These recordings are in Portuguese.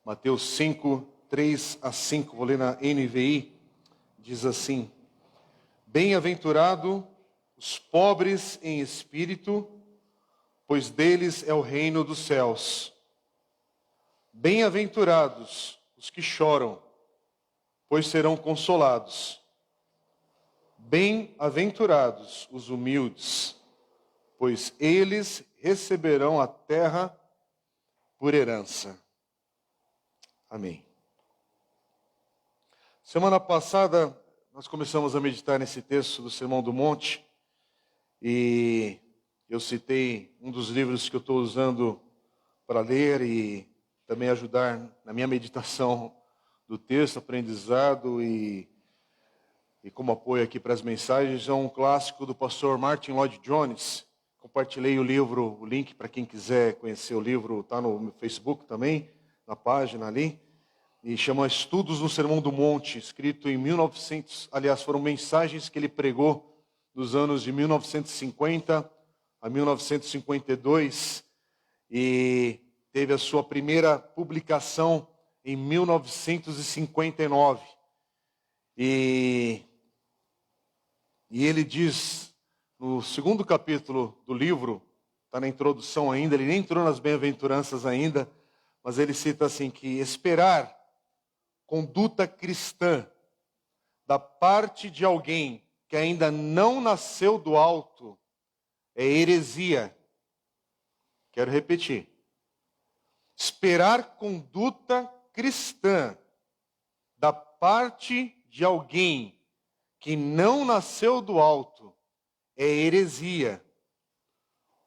Mateus 5, 3 a 5, vou ler na NVI, diz assim: Bem-aventurado os pobres em espírito, pois deles é o reino dos céus. Bem-aventurados os que choram, pois serão consolados. Bem-aventurados os humildes, pois eles receberão a terra por herança. Amém. Semana passada, nós começamos a meditar nesse texto do Sermão do Monte, e eu citei um dos livros que eu estou usando para ler e também ajudar na minha meditação do texto, aprendizado e como apoio aqui para as mensagens. É um clássico do pastor Martin Lloyd-Jones. Compartilhei o livro, o link para quem quiser conhecer o livro, está no Facebook também, na página ali. E chama Estudos no Sermão do Monte, escrito em 1900, aliás, foram mensagens que ele pregou nos anos de 1950 a 1952, e teve a sua primeira publicação em 1959. E ele diz, no segundo capítulo do livro, está na introdução ainda, ele nem entrou nas bem-aventuranças ainda, mas ele cita assim que esperar conduta cristã da parte de alguém que ainda não nasceu do alto é heresia. Quero repetir. Esperar conduta cristã da parte de alguém que não nasceu do alto é heresia.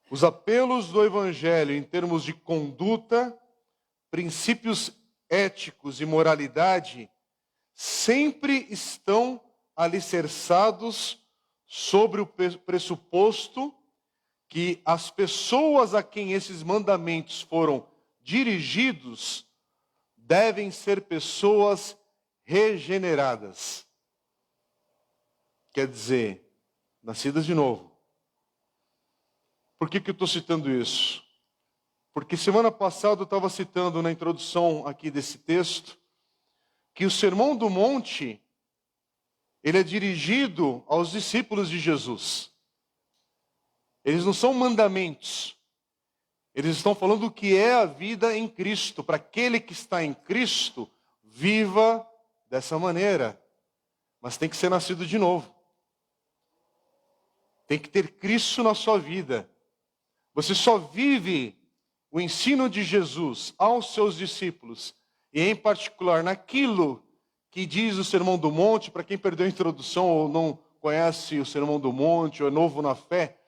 Os apelos do Evangelho em termos de conduta, princípios éticos e moralidade sempre estão alicerçados sobre o pressuposto que as pessoas a quem esses mandamentos foram dirigidos devem ser pessoas regeneradas. Quer dizer, nascidas de novo. Por que eu estou citando isso? Porque semana passada eu estava citando na introdução aqui desse texto que o Sermão do Monte, ele é dirigido aos discípulos de Jesus. Eles não são mandamentos. Eles estão falando do que é a vida em Cristo. Para aquele que está em Cristo, viva dessa maneira. Mas tem que ser nascido de novo. Tem que ter Cristo na sua vida. Você só vive o ensino de Jesus aos seus discípulos, e em particular naquilo que diz o Sermão do Monte. Para quem perdeu a introdução ou não conhece o Sermão do Monte ou é novo na fé,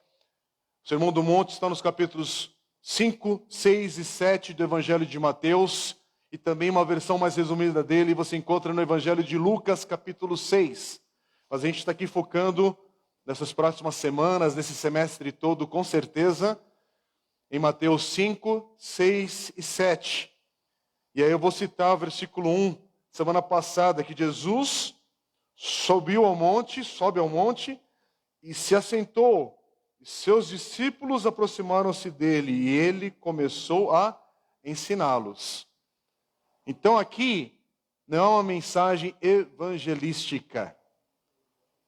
o Sermão do Monte está nos capítulos 5, 6 e 7 do Evangelho de Mateus, e também uma versão mais resumida dele você encontra no Evangelho de Lucas, capítulo 6. Mas a gente está aqui focando nessas próximas semanas, nesse semestre todo, com certeza, em Mateus 5, 6 e 7. E aí eu vou citar o versículo 1, semana passada, que Jesus sobe ao monte e se assentou. E seus discípulos aproximaram-se dele e ele começou a ensiná-los. Então aqui não é uma mensagem evangelística.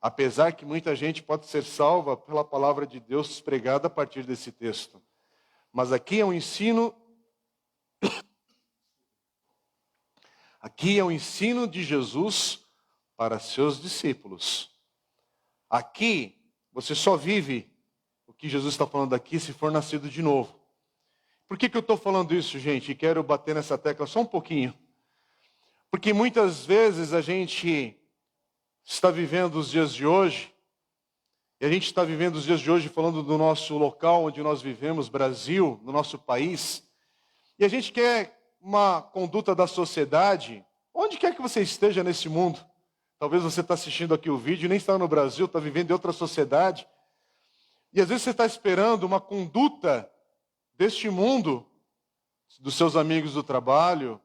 Apesar que muita gente pode ser salva pela palavra de Deus pregada a partir desse texto. Mas aqui é um ensino. Aqui é o ensino de Jesus para seus discípulos. Aqui você só vive o que Jesus está falando aqui se for nascido de novo. Por que eu estou falando isso, gente? E quero bater nessa tecla só um pouquinho. Porque muitas vezes a gente está vivendo os dias de hoje, e a gente está vivendo os dias de hoje falando do nosso local onde nós vivemos, Brasil, no nosso país, e a gente quer uma conduta da sociedade, onde quer que você esteja nesse mundo. Talvez você está assistindo aqui o vídeo e nem está no Brasil, está vivendo em outra sociedade. E às vezes você está esperando uma conduta deste mundo, dos seus amigos do trabalho,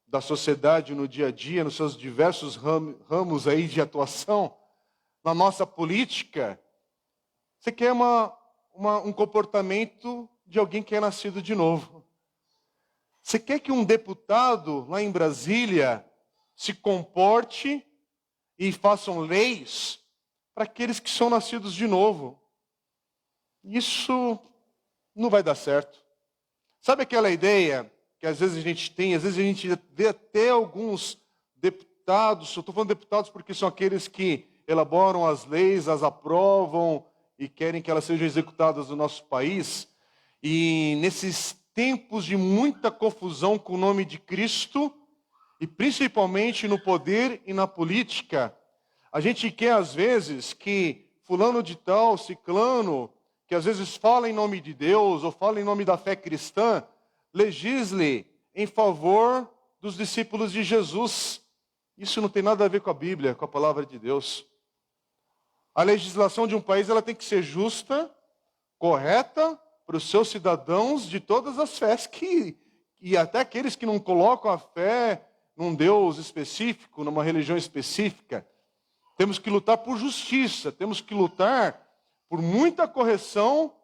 da sociedade no dia a dia, nos seus diversos ramos aí de atuação, na nossa política. Você quer um comportamento de alguém que é nascido de novo. Você quer que um deputado lá em Brasília se comporte e façam leis para aqueles que são nascidos de novo? Isso não vai dar certo. Sabe aquela ideia que às vezes a gente tem, às vezes a gente vê até alguns deputados, eu estou falando deputados porque são aqueles que elaboram as leis, as aprovam e querem que elas sejam executadas no nosso país. E nesses tempos de muita confusão com o nome de Cristo, e principalmente no poder e na política, a gente quer às vezes que fulano de tal, ciclano, que às vezes fala em nome de Deus ou fala em nome da fé cristã, legisle em favor dos discípulos de Jesus. Isso não tem nada a ver com a Bíblia, com a palavra de Deus. A legislação de um país ela tem que ser justa, correta, para os seus cidadãos de todas as fés, e até aqueles que não colocam a fé num Deus específico, numa religião específica. Temos que lutar por justiça, temos que lutar por muita correção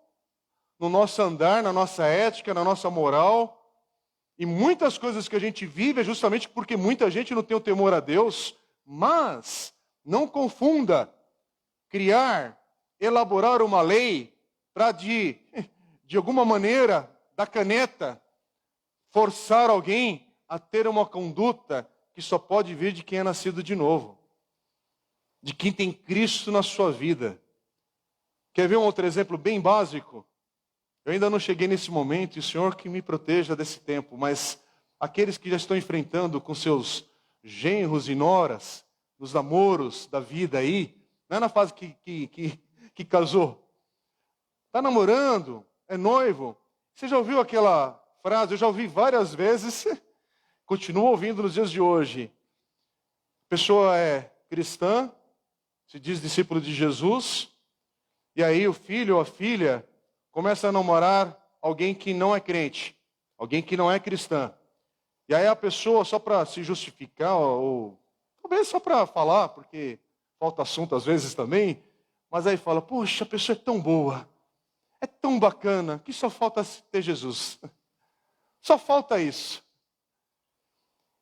no nosso andar, na nossa ética, na nossa moral. E muitas coisas que a gente vive é justamente porque muita gente não tem o temor a Deus. Mas não confunda criar, elaborar uma lei para de alguma maneira, da caneta, forçar alguém a ter uma conduta que só pode vir de quem é nascido de novo. De quem tem Cristo na sua vida. Quer ver um outro exemplo bem básico? Eu ainda não cheguei nesse momento, e o Senhor que me proteja desse tempo, mas aqueles que já estão enfrentando com seus genros e noras, nos namoros da vida aí, não é na fase que casou. Está namorando, é noivo. Você já ouviu aquela frase? Eu já ouvi várias vezes, continuo ouvindo nos dias de hoje. A pessoa é cristã, se diz discípulo de Jesus, e aí o filho ou a filha começa a namorar alguém que não é crente, alguém que não é cristã. E aí a pessoa, só para se justificar, ou talvez só para falar, porque falta assunto às vezes também, mas aí fala, poxa, a pessoa é tão boa, é tão bacana, que só falta ter Jesus. Só falta isso.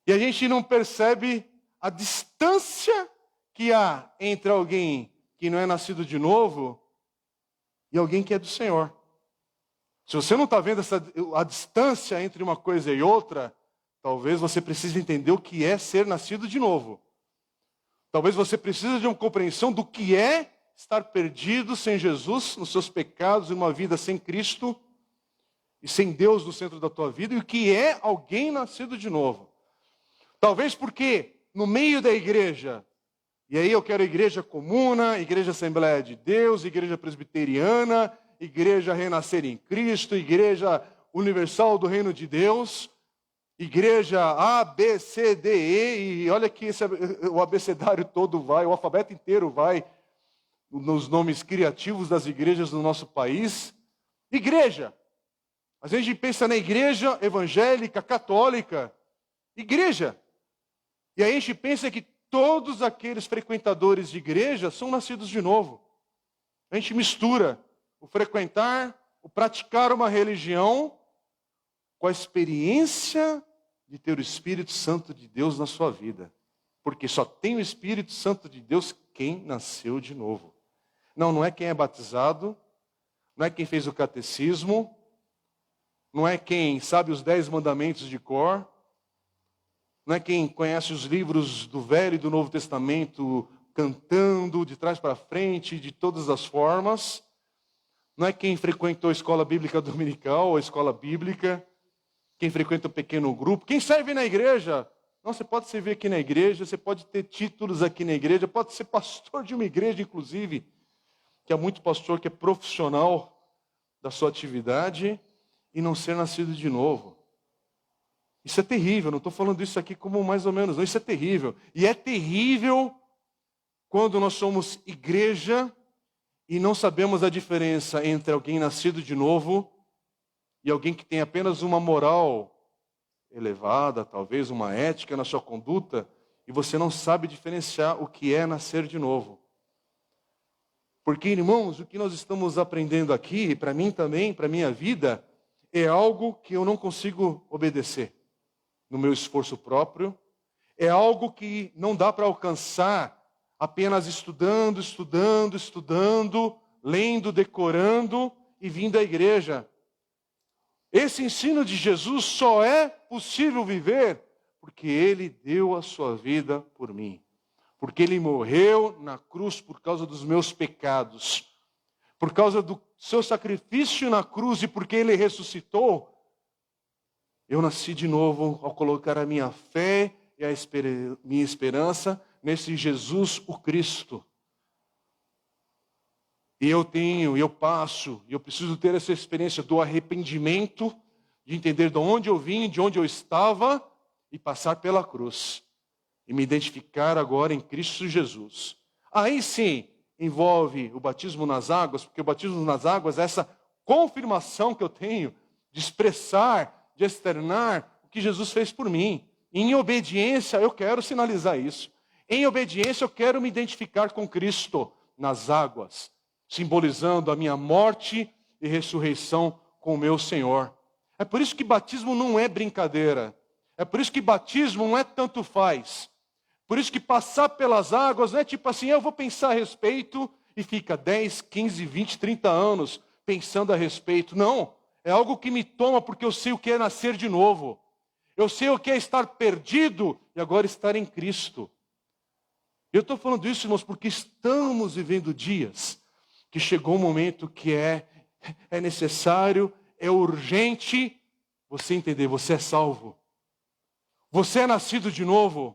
E a gente não percebe a distância que há entre alguém que não é nascido de novo e alguém que é do Senhor. Se você não está vendo a distância entre uma coisa e outra, talvez você precise entender o que é ser nascido de novo. Talvez você precise de uma compreensão do que é estar perdido sem Jesus, nos seus pecados, em uma vida sem Cristo e sem Deus no centro da tua vida, e o que é alguém nascido de novo. Talvez porque no meio da igreja, e aí eu quero igreja comuna, igreja Assembleia de Deus, igreja presbiteriana, igreja Renascer em Cristo, igreja universal do Reino de Deus, igreja A, B, C, D, E, e olha que o abecedário todo vai, o alfabeto inteiro vai nos nomes criativos das igrejas do nosso país. Igreja. Às vezes a gente pensa na igreja evangélica, católica, igreja. E aí a gente pensa que todos aqueles frequentadores de igreja são nascidos de novo. A gente mistura o frequentar, o praticar uma religião com a experiência de ter o Espírito Santo de Deus na sua vida. Porque só tem o Espírito Santo de Deus quem nasceu de novo. Não é quem é batizado, não é quem fez o catecismo, não é quem sabe os 10 mandamentos de cor, não é quem conhece os livros do Velho e do Novo Testamento cantando de trás para frente, de todas as formas, não é quem frequentou a escola bíblica dominical ou a escola bíblica, quem frequenta um pequeno grupo, quem serve na igreja. Não, você pode servir aqui na igreja, você pode ter títulos aqui na igreja, pode ser pastor de uma igreja, inclusive, que há muito pastor que é profissional da sua atividade e não ser nascido de novo. Isso é terrível, não estou falando isso aqui como mais ou menos, não, isso é terrível. E é terrível quando nós somos igreja e não sabemos a diferença entre alguém nascido de novo e alguém que tem apenas uma moral elevada, talvez uma ética na sua conduta, e você não sabe diferenciar o que é nascer de novo. Porque, irmãos, o que nós estamos aprendendo aqui, para mim também, para a minha vida, é algo que eu não consigo obedecer no meu esforço próprio, é algo que não dá para alcançar apenas estudando, lendo, decorando e vindo à igreja. Esse ensino de Jesus só é possível viver porque Ele deu a sua vida por mim. Porque Ele morreu na cruz por causa dos meus pecados. Por causa do seu sacrifício na cruz e porque Ele ressuscitou, eu nasci de novo ao colocar a minha fé e a minha esperança nesse Jesus, o Cristo. E eu preciso ter essa experiência do arrependimento, de entender de onde eu vim, de onde eu estava, e passar pela cruz. E me identificar agora em Cristo Jesus. Aí sim, envolve o batismo nas águas, porque o batismo nas águas é essa confirmação que eu tenho de expressar, de externar o que Jesus fez por mim. E em obediência, eu quero sinalizar isso. Em obediência, eu quero me identificar com Cristo nas águas, simbolizando a minha morte e ressurreição com o meu Senhor. É por isso que batismo não é brincadeira. É por isso que batismo não é tanto faz. Por isso que passar pelas águas não é tipo assim, eu vou pensar a respeito e fica 10, 15, 20, 30 anos pensando a respeito. Não, é algo que me toma porque eu sei o que é nascer de novo. Eu sei o que é estar perdido e agora estar em Cristo. Eu estou falando isso, irmãos, porque estamos vivendo dias que chegou um momento que é necessário, é urgente você entender, você é salvo. Você é nascido de novo.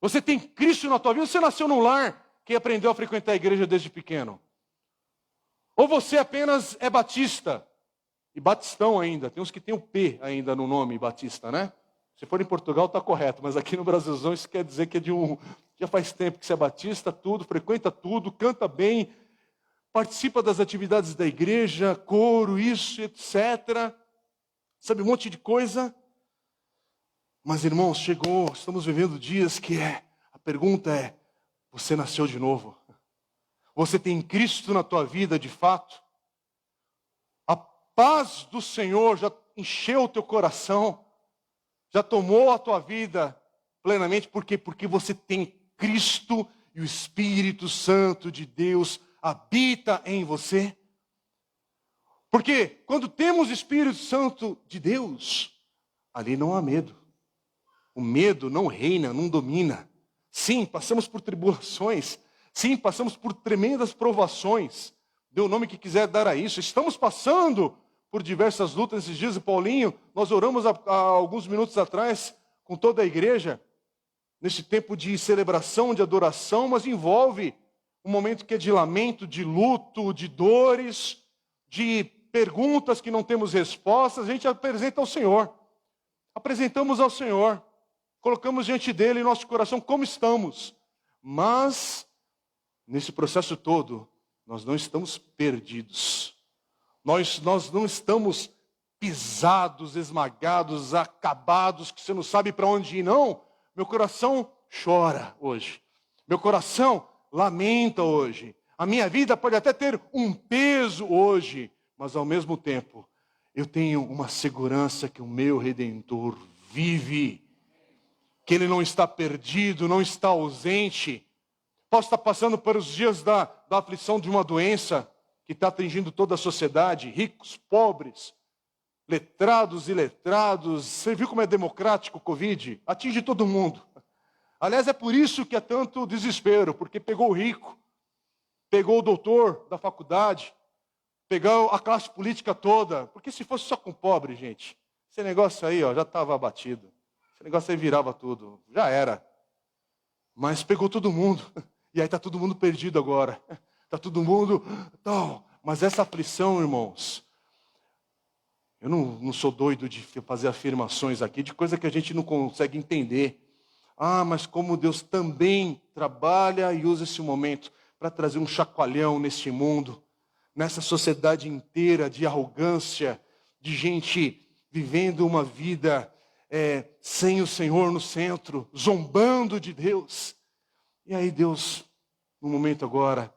Você tem Cristo na tua vida. Você nasceu num lar que aprendeu a frequentar a igreja desde pequeno. Ou você apenas é batista. E batistão ainda. Tem uns que tem o P ainda no nome, batista, né? Se for em Portugal está correto, mas aqui no Brasilzão isso quer dizer que é já faz tempo que você é batista, tudo, frequenta tudo, canta bem, participa das atividades da igreja, coro, isso, etc. Sabe, um monte de coisa. Mas, irmãos, estamos vivendo dias que a pergunta é, você nasceu de novo? Você tem Cristo na tua vida, de fato? A paz do Senhor já encheu o teu coração? Já tomou a tua vida plenamente? Por quê? Porque você tem Cristo e o Espírito Santo de Deus habita em você. Porque quando temos o Espírito Santo de Deus, ali não há medo. O medo não reina, não domina. Sim, passamos por tribulações. Sim, passamos por tremendas provações. Dê o nome que quiser dar a isso. Estamos passando por diversas lutas esses dias. E Paulinho, nós oramos há alguns minutos atrás com toda a igreja, nesse tempo de celebração, de adoração, mas envolve um momento que é de lamento, de luto, de dores, de perguntas que não temos respostas. A gente apresenta ao Senhor. Apresentamos ao Senhor. Colocamos diante dele em nosso coração como estamos. Mas, nesse processo todo, nós não estamos perdidos. Nós não estamos pisados, esmagados, acabados, que você não sabe para onde ir, não. Meu coração chora hoje. Meu coração lamenta hoje. A minha vida pode até ter um peso hoje, mas ao mesmo tempo, eu tenho uma segurança que o meu Redentor vive. Que ele não está perdido, não está ausente. Posso estar passando por os dias da aflição de uma doença que está atingindo toda a sociedade, ricos, pobres, letrados e iletrados. Você viu como é democrático o Covid? Atinge todo mundo. Aliás, é por isso que há tanto desespero, porque pegou o rico, pegou o doutor da faculdade, pegou a classe política toda. Porque se fosse só com pobre, gente, esse negócio aí já estava abatido. Esse negócio aí virava tudo, já era. Mas pegou todo mundo. E aí está todo mundo perdido agora. Está todo mundo... Não. Mas essa aflição, irmãos, eu não sou doido de fazer afirmações aqui de coisa que a gente não consegue entender. Ah, mas como Deus também trabalha e usa esse momento para trazer um chacoalhão neste mundo, nessa sociedade inteira de arrogância, de gente vivendo uma vida... sem o Senhor no centro, zombando de Deus. E aí Deus, no momento agora,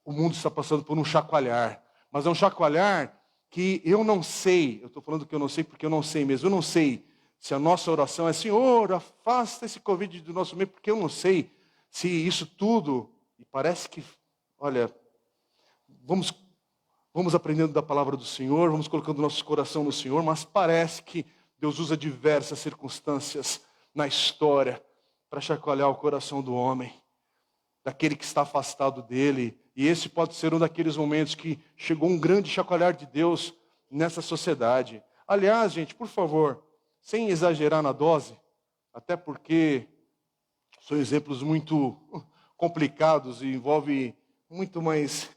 o mundo está passando por um chacoalhar. Mas é um chacoalhar que eu não sei, eu estou falando que eu não sei porque eu não sei mesmo, eu não sei se a nossa oração é, Senhor, afasta esse Covid do nosso meio, porque eu não sei se isso tudo, e parece que, olha, vamos aprendendo da palavra do Senhor, vamos colocando nosso coração no Senhor, mas parece que Deus usa diversas circunstâncias na história para chacoalhar o coração do homem, daquele que está afastado dele. E esse pode ser um daqueles momentos que chegou um grande chacoalhar de Deus nessa sociedade. Aliás, gente, por favor, sem exagerar na dose, até porque são exemplos muito complicados e envolve muito mais...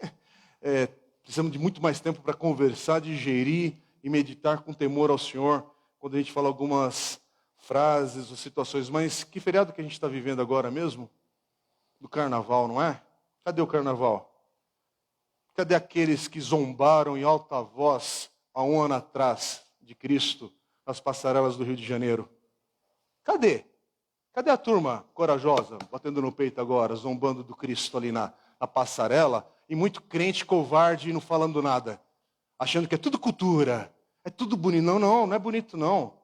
precisamos de muito mais tempo para conversar, digerir e meditar com temor ao Senhor, quando a gente fala algumas frases ou situações. Mas que feriado que a gente está vivendo agora mesmo? Do carnaval, não é? Cadê o carnaval? Cadê aqueles que zombaram em alta voz há um ano atrás de Cristo nas passarelas do Rio de Janeiro? Cadê? Cadê a turma corajosa, batendo no peito agora, zombando do Cristo ali na passarela, e muito crente covarde e não falando nada, achando que é tudo cultura, é tudo bonito. Não, não é bonito não.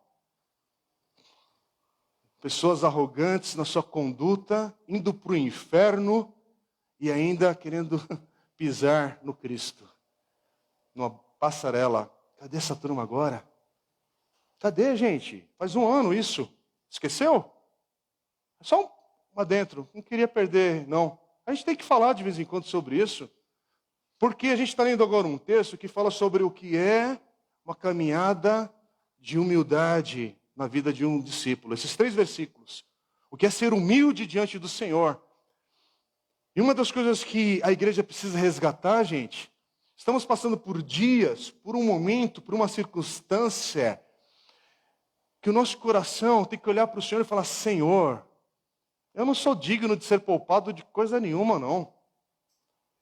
Pessoas arrogantes na sua conduta, indo para o inferno e ainda querendo pisar no Cristo. Numa passarela. Cadê essa turma agora? Cadê, gente? Faz um ano isso. Esqueceu? É só um adentro. Não queria perder, não. A gente tem que falar de vez em quando sobre isso. Porque a gente está lendo agora um texto que fala sobre o que é uma caminhada de humildade na vida de um discípulo. Esses 3 versículos. O que é ser humilde diante do Senhor. E uma das coisas que a igreja precisa resgatar, gente, estamos passando por dias, por um momento, por uma circunstância, que o nosso coração tem que olhar para o Senhor e falar, Senhor, eu não sou digno de ser poupado de coisa nenhuma, não.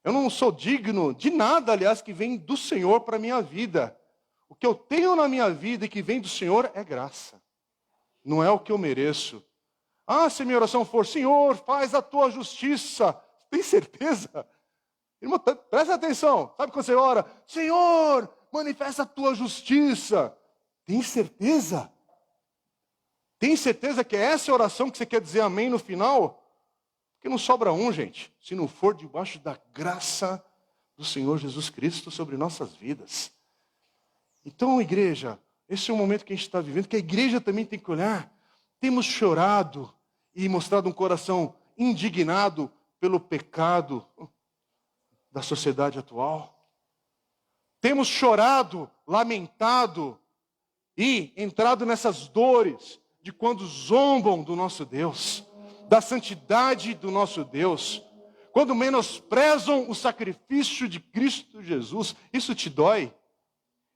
Eu não sou digno de nada, aliás, que vem do Senhor para a minha vida. O que eu tenho na minha vida e que vem do Senhor é graça. Não é o que eu mereço. Ah, se minha oração for, Senhor, faz a tua justiça. Tem certeza? Irmão, presta atenção. Sabe quando você ora? Senhor, manifesta a tua justiça. Tem certeza? Tem certeza que é essa oração que você quer dizer amém no final? Porque não sobra um, gente, se não for debaixo da graça do Senhor Jesus Cristo sobre nossas vidas. Então, igreja, esse é o momento que a gente está vivendo, que a igreja também tem que olhar. Temos chorado e mostrado um coração indignado pelo pecado da sociedade atual. Temos chorado, lamentado e entrado nessas dores de quando zombam do nosso Deus, da santidade do nosso Deus, quando menosprezam o sacrifício de Cristo Jesus. Isso te dói?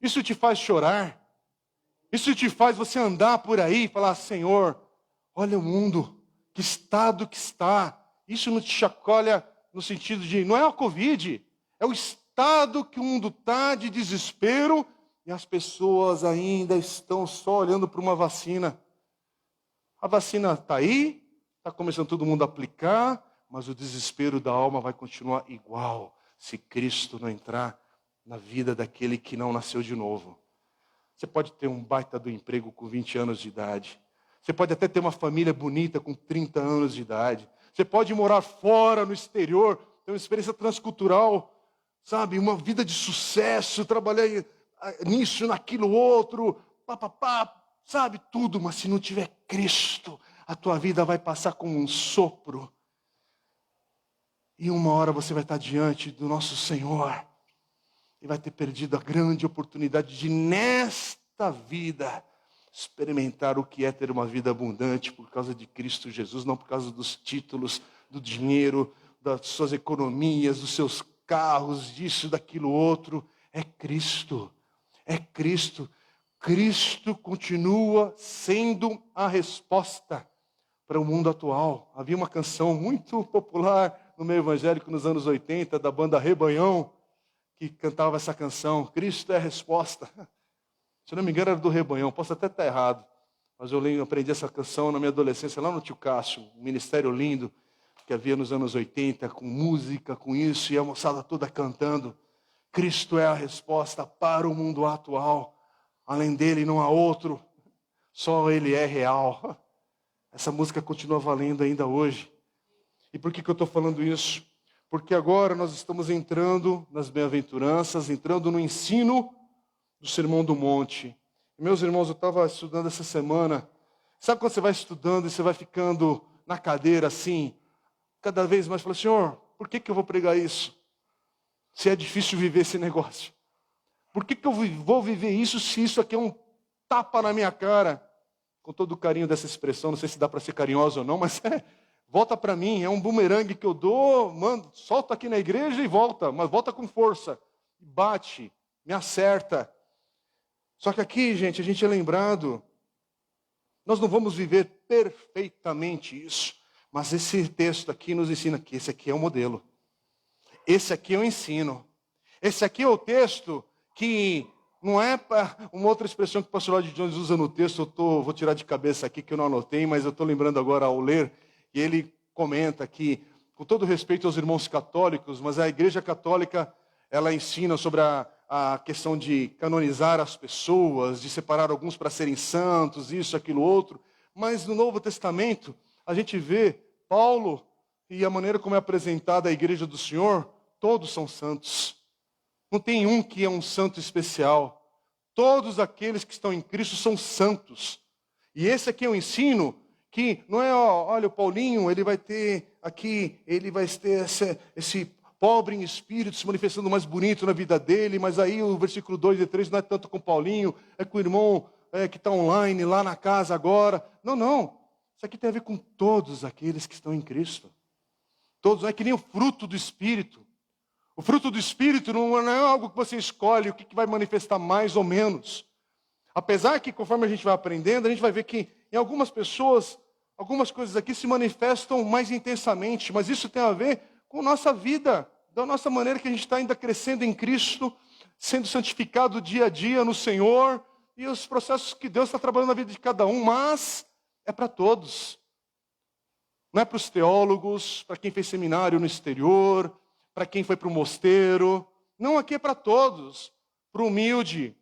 Isso te faz chorar? Isso te faz você andar por aí e falar, Senhor, olha o mundo, que estado que está. Isso não te chacoalha no sentido de, não é a Covid, é o estado que o mundo está de desespero e as pessoas ainda estão só olhando para uma vacina. A vacina está aí, está começando todo mundo a aplicar, mas o desespero da alma vai continuar igual se Cristo não entrar na vida daquele que não nasceu de novo. Você pode ter um baita do emprego com 20 anos de idade. Você pode até ter uma família bonita com 30 anos de idade. Você pode morar fora, no exterior, ter uma experiência transcultural, sabe? Uma vida de sucesso, trabalhar nisso, naquilo, outro, sabe? Tudo, mas se não tiver Cristo, a tua vida vai passar como um sopro. E uma hora você vai estar diante do nosso Senhor e vai ter perdido a grande oportunidade de, nesta vida, experimentar o que é ter uma vida abundante por causa de Cristo Jesus, não por causa dos títulos, do dinheiro, das suas economias, dos seus carros, disso, daquilo outro. É Cristo. É Cristo. Cristo continua sendo a resposta para o mundo atual. Havia uma canção muito popular no meio evangélico nos anos 80, da banda Rebanhão, que cantava essa canção, Cristo é a resposta. Se não me engano era do Rebanhão, posso até estar errado, mas eu aprendi essa canção na minha adolescência, lá no Tio Cássio, um ministério lindo que havia nos anos 80, com música, com isso, e a moçada toda cantando. Cristo é a resposta para o mundo atual. Além dele não há outro. Só ele é real. Essa música continua valendo ainda hoje. E por que eu estou falando isso? Porque agora nós estamos entrando nas bem-aventuranças, entrando no ensino do Sermão do Monte. E, meus irmãos, eu estava estudando essa semana. Sabe quando você vai estudando e você vai ficando na cadeira assim, cada vez mais, fala, Senhor, por que eu vou pregar isso? Se é difícil viver esse negócio. Por que eu vou viver isso se isso aqui é um tapa na minha cara? Com todo o carinho dessa expressão, não sei se dá para ser carinhoso ou não, mas volta para mim, é um bumerangue que eu dou, mando, solta aqui na igreja e volta, mas volta com força. Bate, me acerta. Só que aqui, gente, a gente é lembrado, nós não vamos viver perfeitamente isso, mas esse texto aqui nos ensina que esse aqui é o modelo. Esse aqui é o ensino. Esse aqui é o texto que não é uma outra expressão que o pastor Lloyd Jones usa no texto, vou tirar de cabeça aqui que eu não anotei, mas eu estou lembrando agora ao ler, e ele comenta que, com todo respeito aos irmãos católicos, mas a Igreja Católica, ela ensina sobre a questão de canonizar as pessoas, de separar alguns para serem santos, isso, aquilo, outro, mas no Novo Testamento, a gente vê Paulo e a maneira como é apresentada a Igreja do Senhor, todos são santos. Não tem um que é um santo especial. Todos aqueles que estão em Cristo são santos. E esse aqui é o ensino que não é, olha, o Paulinho, ele vai ter aqui, ele vai ter esse pobre em espírito se manifestando mais bonito na vida dele, mas aí o versículo 2 e 3 não é tanto com o Paulinho, é com o irmão que está online, lá na casa agora. Não, não. Isso aqui tem a ver com todos aqueles que estão em Cristo. Todos, é que nem o fruto do Espírito. O fruto do Espírito não é algo que você escolhe, o que vai manifestar mais ou menos. Apesar que, conforme a gente vai aprendendo, a gente vai ver que em algumas pessoas, algumas coisas aqui se manifestam mais intensamente, mas isso tem a ver com a nossa vida, da nossa maneira que a gente está ainda crescendo em Cristo, sendo santificado dia a dia no Senhor, e os processos que Deus está trabalhando na vida de cada um, mas é para todos. Não é para os teólogos, para quem fez seminário no exterior, para quem foi para o mosteiro. Não, aqui é para todos. Para o humilde,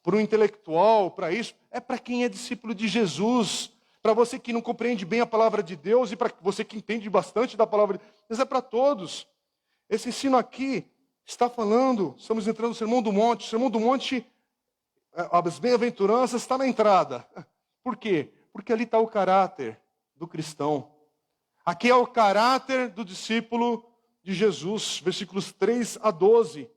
para o intelectual, para isso. É para quem é discípulo de Jesus. Para você que não compreende bem a palavra de Deus e para você que entende bastante da palavra de Deus. É para todos. Esse ensino aqui está falando, estamos entrando no Sermão do Monte. O Sermão do Monte, as bem-aventuranças, está na entrada. Por quê? Porque ali está o caráter do cristão. Aqui é o caráter do discípulo de Jesus, versículos 3 a 12.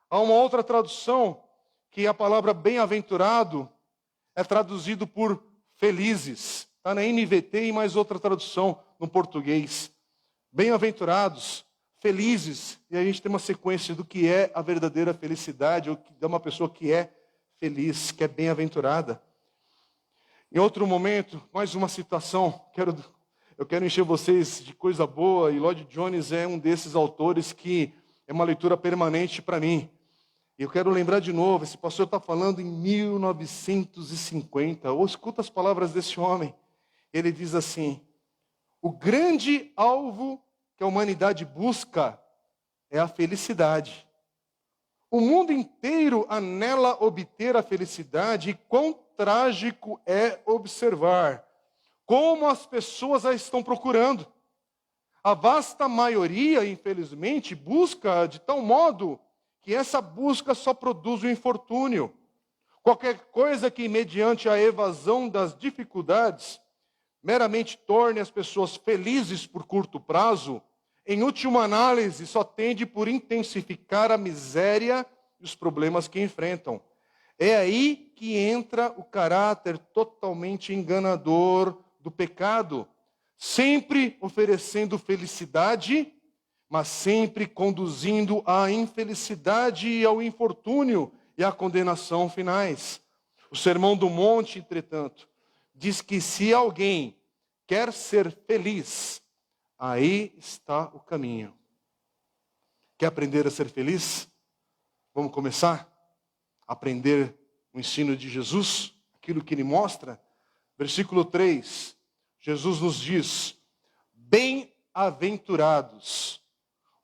Há uma outra tradução, que a palavra bem-aventurado é traduzido por felizes. Está na NVT e mais outra tradução no português. Bem-aventurados, felizes. E a gente tem uma sequência do que é a verdadeira felicidade, ou de uma pessoa que é feliz, que é bem-aventurada. Em outro momento, mais uma citação, eu quero encher vocês de coisa boa, e Lloyd Jones é um desses autores que é uma leitura permanente para mim. E eu quero lembrar de novo, esse pastor está falando em 1950, ou escuta as palavras desse homem. Ele diz assim, o grande alvo que a humanidade busca é a felicidade. O mundo inteiro anela obter a felicidade, e quão trágico é observar como as pessoas a estão procurando. A vasta maioria, infelizmente, busca de tal modo que essa busca só produz o infortúnio. Qualquer coisa que, mediante a evasão das dificuldades, meramente torne as pessoas felizes por curto prazo, em última análise, só tende por intensificar a miséria e os problemas que enfrentam. É aí que entra o caráter totalmente enganador do pecado, sempre oferecendo felicidade, mas sempre conduzindo à infelicidade e ao infortúnio e à condenação finais. O Sermão do Monte, entretanto, diz que se alguém quer ser feliz, aí está o caminho. Quer aprender a ser feliz? Vamos começar? Aprender o ensino de Jesus, aquilo que ele mostra. Versículo 3, Jesus nos diz, bem-aventurados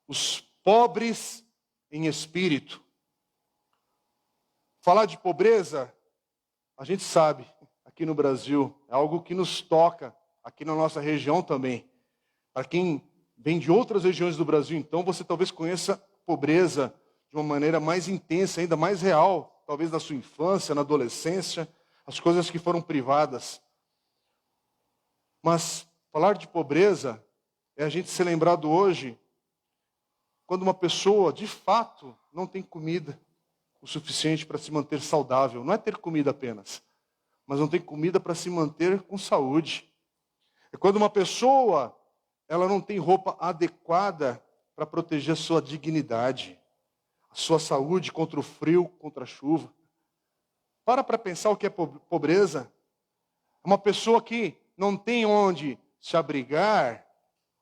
os pobres em espírito. Falar de pobreza, a gente sabe, aqui no Brasil, é algo que nos toca, aqui na nossa região também. Para quem vem de outras regiões do Brasil, então, você talvez conheça pobreza de uma maneira mais intensa, ainda mais real, talvez na sua infância, na adolescência, as coisas que foram privadas. Mas falar de pobreza é a gente ser lembrado hoje quando uma pessoa, de fato, não tem comida o suficiente para se manter saudável. Não é ter comida apenas, mas não tem comida para se manter com saúde. É quando uma pessoa, ela não tem roupa adequada para proteger a sua dignidade, a sua saúde contra o frio, contra a chuva. Para pensar o que é pobreza. É uma pessoa que não tem onde se abrigar,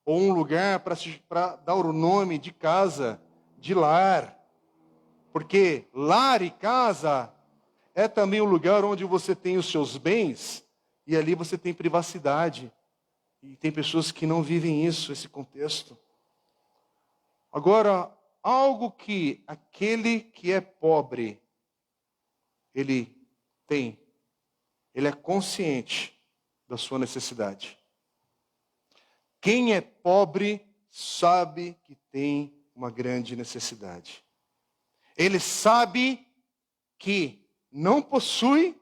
ou um lugar para dar o nome de casa, de lar. Porque lar e casa é também o lugar onde você tem os seus bens, e ali você tem privacidade. E tem pessoas que não vivem isso, esse contexto. Agora, algo que aquele que é pobre, ele tem, ele é consciente da sua necessidade. Quem é pobre sabe que tem uma grande necessidade. Ele sabe que não possui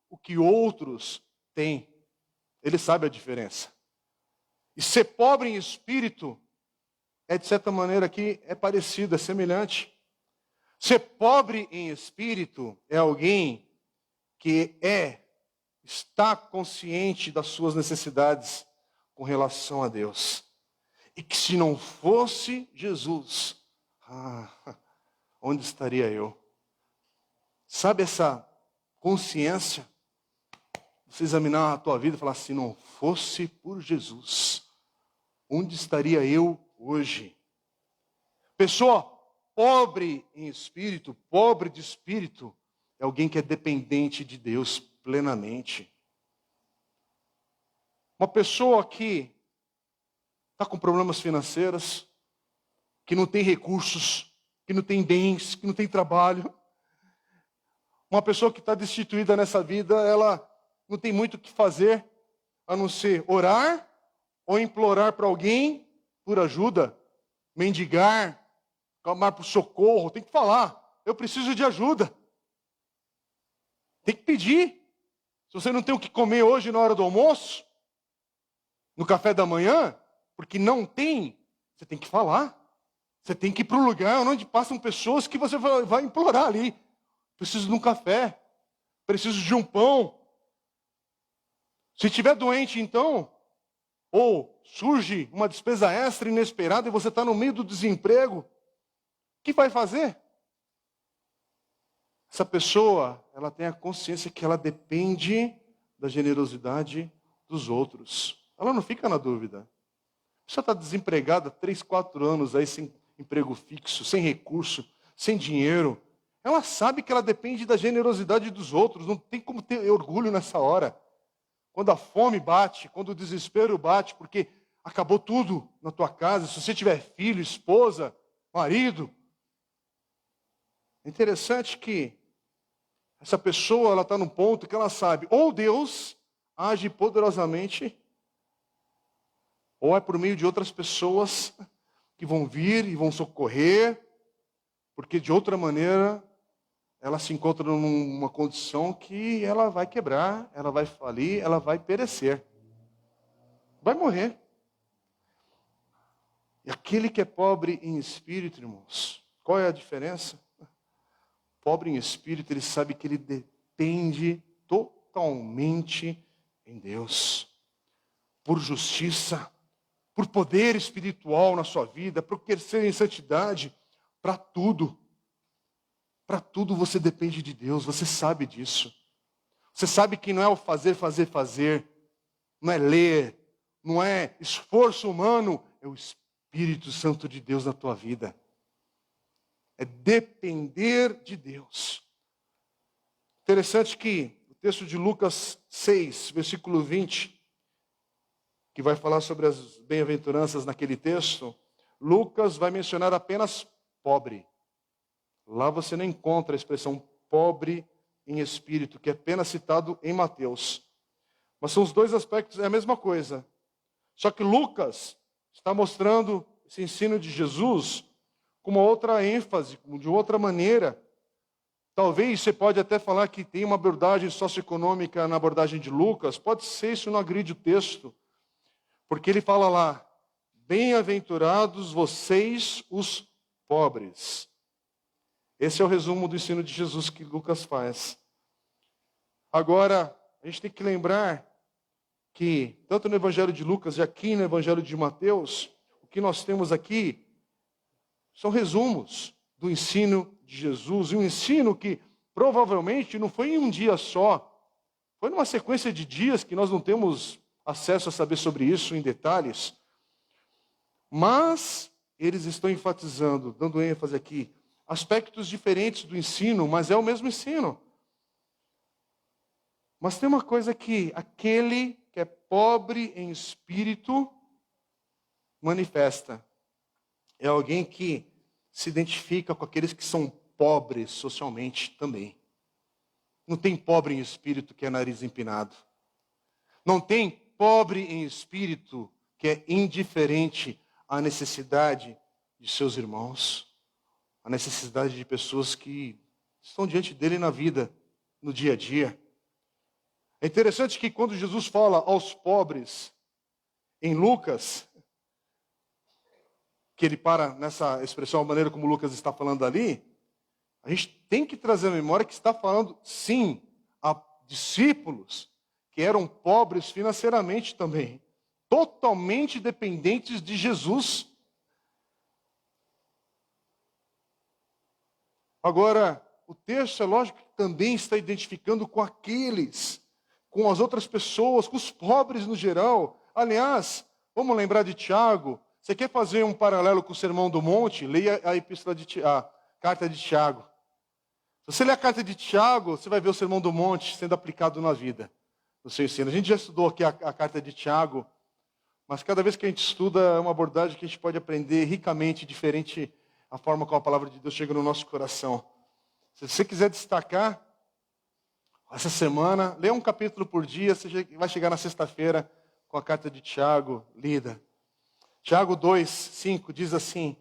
o que outros têm. Ele sabe a diferença. E ser pobre em espírito é, de certa maneira, aqui é parecido, é semelhante. Ser pobre em espírito é alguém que está consciente das suas necessidades com relação a Deus. E que se não fosse Jesus, onde estaria eu? Sabe essa consciência? Você examinar a tua vida e falar, se não fosse por Jesus, onde estaria eu hoje? Pessoa pobre em espírito, pobre de espírito, é alguém que é dependente de Deus plenamente. Uma pessoa que está com problemas financeiros, que não tem recursos, que não tem bens, que não tem trabalho. Uma pessoa que está destituída nessa vida, ela não tem muito o que fazer, a não ser orar ou implorar para alguém por ajuda, mendigar, clamar por socorro. Tem que falar, eu preciso de ajuda. Tem que pedir. Se você não tem o que comer hoje na hora do almoço, no café da manhã, porque não tem, você tem que falar. Você tem que ir para um lugar onde passam pessoas que você vai implorar ali. Preciso de um café, preciso de um pão. Se estiver doente, então, ou surge uma despesa extra inesperada e você está no meio do desemprego, o que vai fazer? Essa pessoa, ela tem a consciência que ela depende da generosidade dos outros. Ela não fica na dúvida. A pessoa está desempregada há 3, 4 anos, aí, sem emprego fixo, sem recurso, sem dinheiro. Ela sabe que ela depende da generosidade dos outros. Não tem como ter orgulho nessa hora. Quando a fome bate, quando o desespero bate, porque acabou tudo na tua casa, se você tiver filho, esposa, marido. É interessante que essa pessoa, ela está num ponto que ela sabe, ou Deus age poderosamente, ou é por meio de outras pessoas que vão vir e vão socorrer, porque de outra maneira ela se encontra numa condição que ela vai quebrar, ela vai falir, ela vai perecer. Vai morrer. E aquele que é pobre em espírito, irmãos, qual é a diferença? Pobre em espírito, ele sabe que ele depende totalmente em Deus. Por justiça, por poder espiritual na sua vida, por crescer em santidade, para tudo. Para tudo você depende de Deus, você sabe disso. Você sabe que não é o fazer, não é ler, não é esforço humano, é o Espírito Santo de Deus na tua vida. É depender de Deus. Interessante que o texto de Lucas 6, versículo 20, que vai falar sobre as bem-aventuranças naquele texto, Lucas vai mencionar apenas pobre. Lá você não encontra a expressão pobre em espírito, que é apenas citado em Mateus. Mas são os dois aspectos, é a mesma coisa. Só que Lucas está mostrando esse ensino de Jesus com uma outra ênfase, de outra maneira. Talvez você pode até falar que tem uma abordagem socioeconômica na abordagem de Lucas. Pode ser, isso não agride o texto. Porque ele fala lá, bem-aventurados vocês os pobres. Esse é o resumo do ensino de Jesus que Lucas faz. Agora, a gente tem que lembrar que, tanto no Evangelho de Lucas e aqui no Evangelho de Mateus, o que nós temos aqui são resumos do ensino de Jesus. E um ensino que provavelmente não foi em um dia só, foi numa sequência de dias que nós não temos acesso a saber sobre isso em detalhes. Mas eles estão enfatizando, dando ênfase aqui, aspectos diferentes do ensino, mas é o mesmo ensino. Mas tem uma coisa que aquele que é pobre em espírito manifesta. É alguém que se identifica com aqueles que são pobres socialmente também. Não tem pobre em espírito que é nariz empinado. Não tem pobre em espírito que é indiferente à necessidade de seus irmãos, à necessidade de pessoas que estão diante dele na vida, no dia a dia. É interessante que quando Jesus fala aos pobres em Lucas, que ele para nessa expressão, a maneira como Lucas está falando ali, a gente tem que trazer a memória que está falando, sim, a discípulos que eram pobres financeiramente também, totalmente dependentes de Jesus. Agora, o texto, é lógico, que também está identificando com aqueles, com as outras pessoas, com os pobres no geral. Aliás, vamos lembrar de Tiago. Você quer fazer um paralelo com o Sermão do Monte? Leia a carta de Tiago. Se você ler a carta de Tiago, você vai ver o Sermão do Monte sendo aplicado na vida, no seu ensino. A gente já estudou aqui a carta de Tiago, mas cada vez que a gente estuda, é uma abordagem que a gente pode aprender ricamente, diferente a forma como a palavra de Deus chega no nosso coração. Se você quiser destacar, essa semana, lê um capítulo por dia, você vai chegar na sexta-feira com a carta de Tiago lida. Tiago 2:5 diz assim: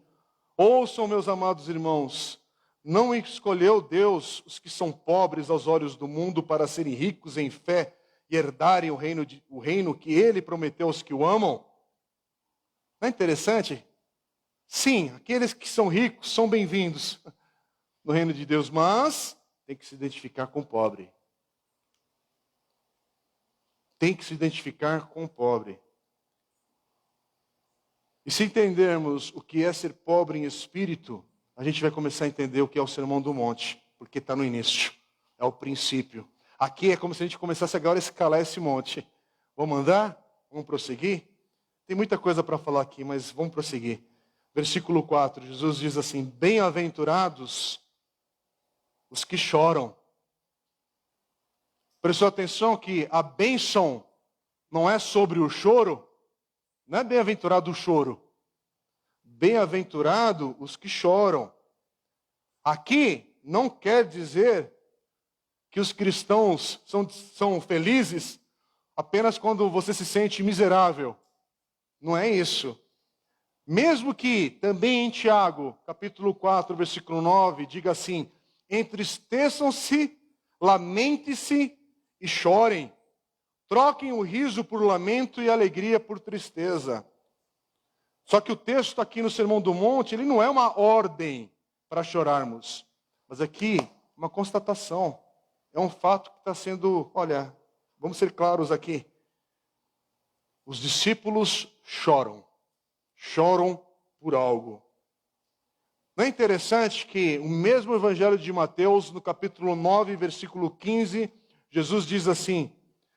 ouçam, meus amados irmãos, não escolheu Deus os que são pobres aos olhos do mundo para serem ricos em fé e herdarem o reino que ele prometeu aos que o amam? Não é interessante? Sim, aqueles que são ricos são bem-vindos no reino de Deus, mas tem que se identificar com o pobre. Tem que se identificar com o pobre. E se entendermos o que é ser pobre em espírito, a gente vai começar a entender o que é o Sermão do Monte, porque está no início, é o princípio. Aqui é como se a gente começasse agora a escalar esse monte. Vamos andar? Vamos prosseguir? Tem muita coisa para falar aqui, mas vamos prosseguir. Versículo 4, Jesus diz assim: bem-aventurados os que choram. Prestou atenção que a bênção não é sobre o choro? Não é bem-aventurado o choro. Bem-aventurado os que choram. Aqui não quer dizer que os cristãos são felizes apenas quando você se sente miserável. Não é isso. Mesmo que também em Tiago, capítulo 4, versículo 9, diga assim: entristeçam-se, lamente-se e chorem. Troquem o riso por lamento e a alegria por tristeza. Só que o texto aqui no Sermão do Monte, ele não é uma ordem para chorarmos. Mas aqui, uma constatação. É um fato que está sendo, olha, vamos ser claros aqui. Os discípulos choram. Choram por algo. Não é interessante que o mesmo Evangelho de Mateus, no capítulo 9, versículo 15, Jesus diz assim,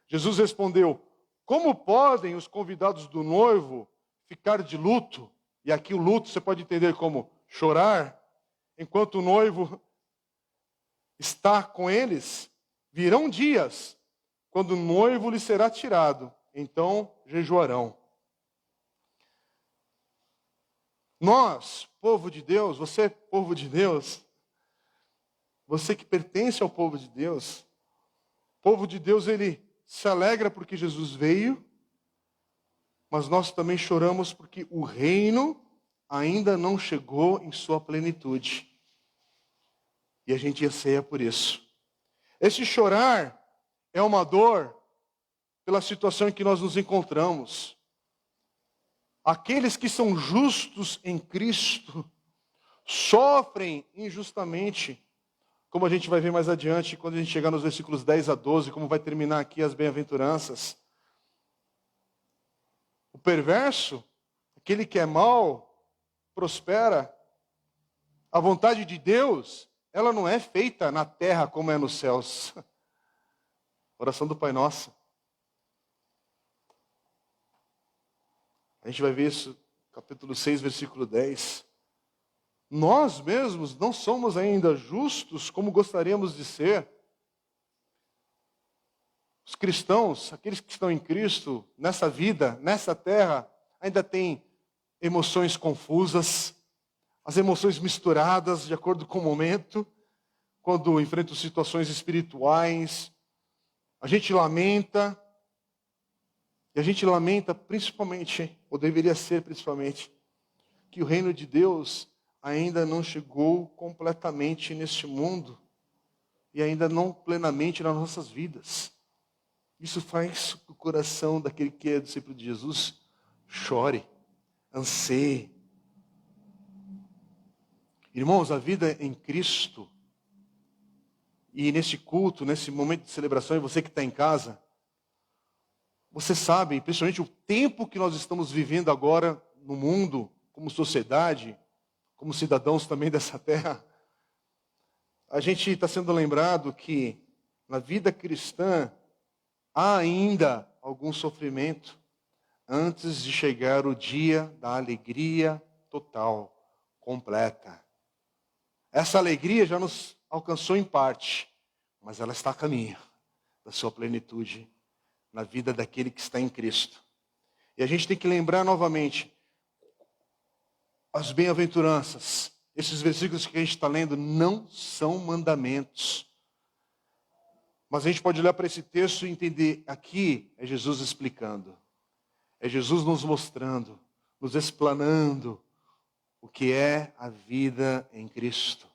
Jesus respondeu: como podem os convidados do noivo ficar de luto? E aqui o luto você pode entender como chorar, enquanto o noivo está com eles. Virão dias, quando o noivo lhe será tirado, então jejuarão. Nós, povo de Deus, você, povo de Deus, você que pertence ao povo de Deus, o povo de Deus, ele se alegra porque Jesus veio, mas nós também choramos porque o reino ainda não chegou em sua plenitude. E a gente anseia por isso. Esse chorar é uma dor pela situação em que nós nos encontramos. Aqueles que são justos em Cristo sofrem injustamente, como a gente vai ver mais adiante, quando a gente chegar nos versículos 10 a 12, como vai terminar aqui as bem-aventuranças. O perverso, aquele que é mau, prospera. A vontade de Deus, ela não é feita na terra como é nos céus. Oração do Pai Nosso. A gente vai ver isso, capítulo 6, versículo 10. Nós mesmos não somos ainda justos como gostaríamos de ser. Os cristãos, aqueles que estão em Cristo, nessa vida, nessa terra, ainda têm emoções confusas, as emoções misturadas de acordo com o momento, quando enfrentam situações espirituais. A gente lamenta, e a gente lamenta principalmente, ou deveria ser principalmente, que o reino de Deus ainda não chegou completamente neste mundo, e ainda não plenamente nas nossas vidas. Isso faz o coração daquele que é discípulo de Jesus chore, anseie. Irmãos, a vida em Cristo, e neste culto, nesse momento de celebração, e você que está em casa, você sabe, principalmente o tempo que nós estamos vivendo agora no mundo, como sociedade, como cidadãos também dessa terra, a gente está sendo lembrado que na vida cristã há ainda algum sofrimento antes de chegar o dia da alegria total, completa. Essa alegria já nos alcançou em parte, mas ela está a caminho da sua plenitude na vida daquele que está em Cristo. E a gente tem que lembrar novamente, as bem-aventuranças, esses versículos que a gente está lendo não são mandamentos. Mas a gente pode olhar para esse texto e entender, aqui é Jesus explicando. É Jesus nos mostrando, nos explanando o que é a vida em Cristo.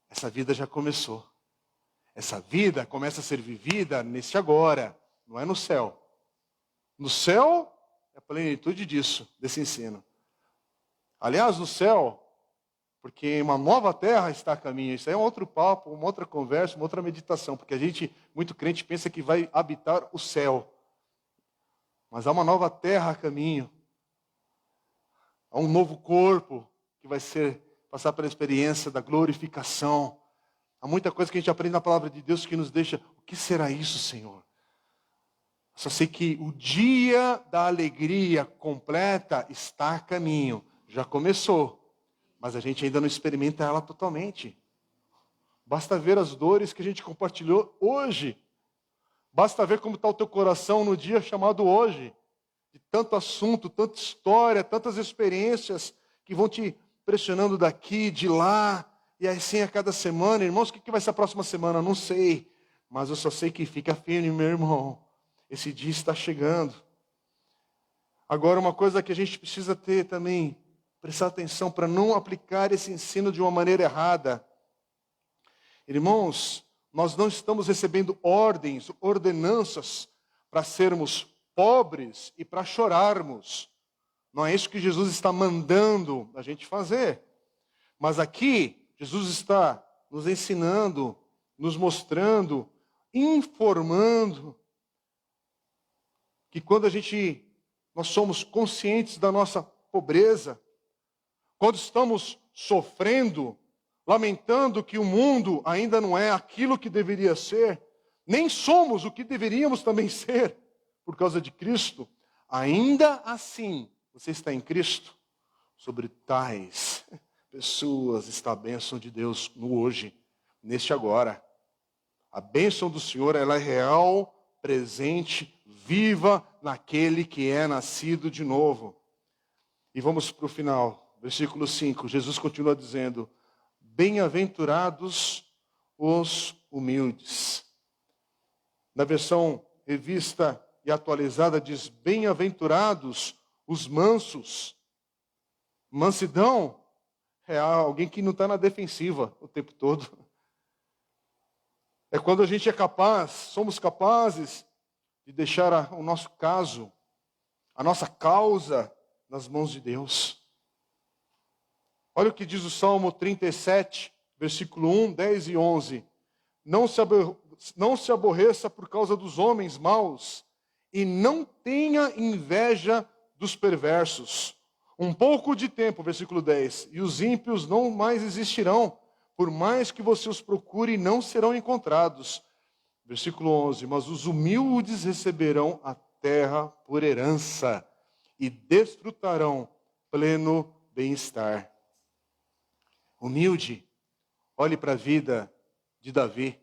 Essa vida já começou. Essa vida começa a ser vivida neste agora, não é no céu. No céu é a plenitude disso, desse ensino. Aliás, no céu, porque uma nova terra está a caminho. Isso aí é um outro papo, uma outra conversa, uma outra meditação. Porque a gente, muito crente, pensa que vai habitar o céu. Mas há uma nova terra a caminho. Há um novo corpo que vai passar pela experiência da glorificação. Há muita coisa que a gente aprende na palavra de Deus que nos deixa, o que será isso, Senhor? Só sei que o dia da alegria completa está a caminho. Já começou, mas a gente ainda não experimenta ela totalmente. Basta ver as dores que a gente compartilhou hoje. Basta ver como está o teu coração no dia chamado hoje. De tanto assunto, tanta história, tantas experiências que vão te pressionando daqui, de lá, e assim a cada semana. Irmãos, o que vai ser a próxima semana? Não sei, mas eu só sei que fica firme, meu irmão. Esse dia está chegando. Agora, uma coisa que a gente precisa ter também, prestar atenção para não aplicar esse ensino de uma maneira errada. Irmãos, nós não estamos recebendo ordens, ordenanças para sermos pobres e para chorarmos. Não é isso que Jesus está mandando a gente fazer. Mas aqui, Jesus está nos ensinando, nos mostrando, informando que quando nós somos conscientes da nossa pobreza, quando estamos sofrendo, lamentando que o mundo ainda não é aquilo que deveria ser, nem somos o que deveríamos também ser, por causa de Cristo, ainda assim, você está em Cristo, sobre tais pessoas está a bênção de Deus no hoje, neste agora. A bênção do Senhor, ela é real, presente, viva naquele que é nascido de novo. E vamos para o final, versículo 5. Jesus continua dizendo: bem-aventurados os humildes. Na versão revista e atualizada diz: bem-aventurados os mansos. Mansidão é alguém que não está na defensiva o tempo todo. É quando a gente é capaz, somos capazes de deixar o nosso caso, a nossa causa nas mãos de Deus. Olha o que diz o Salmo 37, versículo 1, 10 e 11. Não se aborreça por causa dos homens maus, e não tenha inveja dos perversos. Um pouco de tempo, versículo 10, e os ímpios não mais existirão, por mais que você os procure, não serão encontrados. Versículo 11, mas os humildes receberão a terra por herança, e desfrutarão pleno bem-estar. Humilde, olhe para a vida de Davi.